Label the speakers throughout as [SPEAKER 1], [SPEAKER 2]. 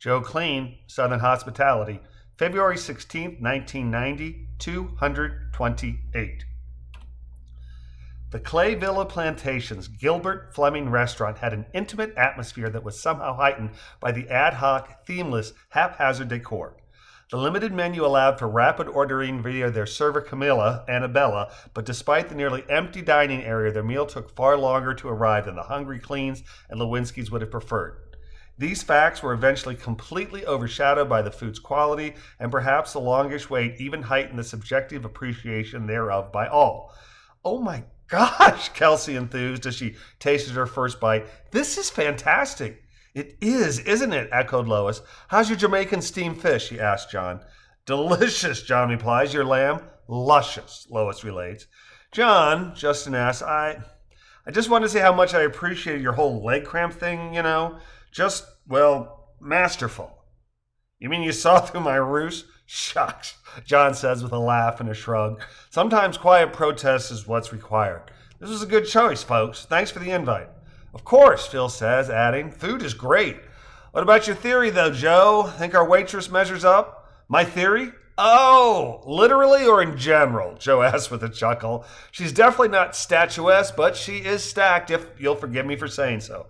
[SPEAKER 1] Joe Kleen, Southern Hospitality, February 16th, 1990, 228. The Clay Villa Plantation's Gilbert Fleming restaurant had an intimate atmosphere that was somehow heightened by the ad hoc, themeless, haphazard decor. The limited menu allowed for rapid ordering via their server Camilla, Annabella, but despite the nearly empty dining area, their meal took far longer to arrive than the hungry Kleens and Lewinsky's would have preferred. These facts were eventually completely overshadowed by the food's quality, and perhaps the longish wait even heightened the subjective appreciation thereof by all. "Oh my gosh," Kelsey enthused as she tasted her first bite. "This is fantastic." "It is, isn't it?" echoed Lois. "How's your Jamaican steamed fish?" she asked John. "Delicious," John replies. "Your lamb?" "Luscious," Lois relates. "John," Justin asks, I just wanted to say how much I appreciated your whole leg cramp thing, Just, masterful." "You mean you saw through my ruse?" "Shucks," John says with a laugh and a shrug. "Sometimes quiet protest is what's required. This was a good choice, folks. Thanks for the invite." "Of course," Phil says, adding, "Food is great." "What about your theory, though, Joe? Think our waitress measures up?" "My theory? Oh, literally or in general?" Joe asks with a chuckle. "She's definitely not statuesque, but she is stacked, if you'll forgive me for saying so."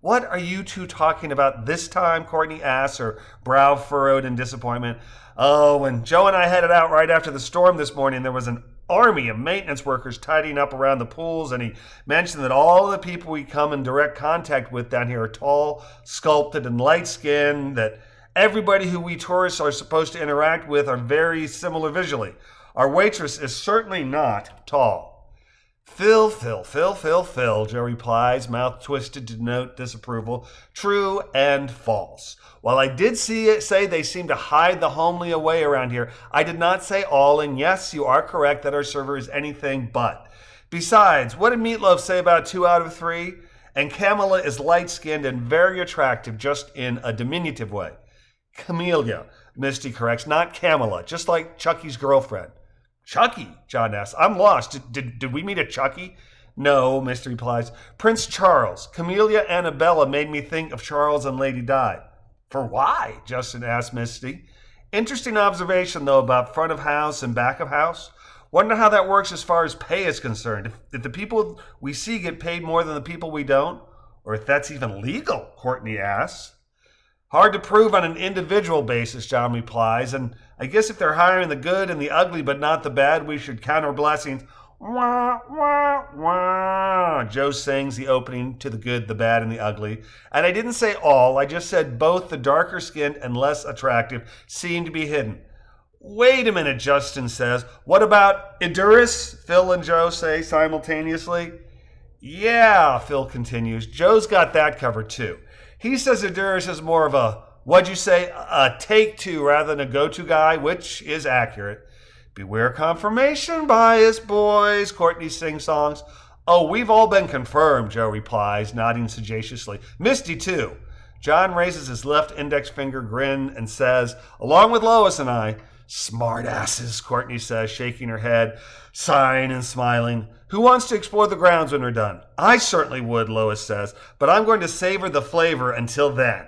[SPEAKER 1] "What are you two talking about this time?" Courtney asks, her brow furrowed in disappointment. "Oh, when Joe and I headed out right after the storm this morning, there was an army of maintenance workers tidying up around the pools, and he mentioned that all the people we come in direct contact with down here are tall, sculpted, and light-skinned, that everybody who we tourists are supposed to interact with are very similar visually. Our waitress is certainly not tall." "Phil, Joe replies, mouth twisted to denote disapproval. "True and false. While I did say they seem to hide the homely away around here, I did not say all, and yes, you are correct that our server is anything but. Besides, what did Meatloaf say about 2 out of 3? And Camilla is light-skinned and very attractive, just in a diminutive way." "Camellia," Misty corrects, "not Camilla, just like Chucky's girlfriend." "Chucky?" John asks. "I'm lost. Did we meet a Chucky?" "No," Misty replies. "Prince Charles. Camellia Annabella made me think of Charles and Lady Di." "For why?" Justin asked Misty. "Interesting observation, though, about front of house and back of house. Wonder how that works as far as pay is concerned. If the people we see get paid more than the people we don't, or if that's even legal," Courtney asks. "Hard to prove on an individual basis," John replies, "and I guess if they're hiring the good and the ugly but not the bad, we should count our blessings." "Wah, wah, wah," Joe sings the opening to The Good, the Bad, and the Ugly. "And I didn't say all, I just said both the darker skinned and less attractive seem to be hidden." "Wait a minute," Justin says. "What about Idurus?" Phil and Joe say simultaneously. "Yeah," Phil continues, "Joe's got that covered too. He says Idurus is more of a take-to rather than a go-to guy, which is accurate." "Beware confirmation bias, boys," Courtney sing-songs. "Oh, we've all been confirmed," Joe replies, nodding sagaciously. "Misty, too." John raises his left index finger, grin, and says, "Along with Lois and I." "Smart asses," Courtney says, shaking her head, sighing and smiling. "Who wants to explore the grounds when we're done?" "I certainly would," Lois says, "but I'm going to savor the flavor until then."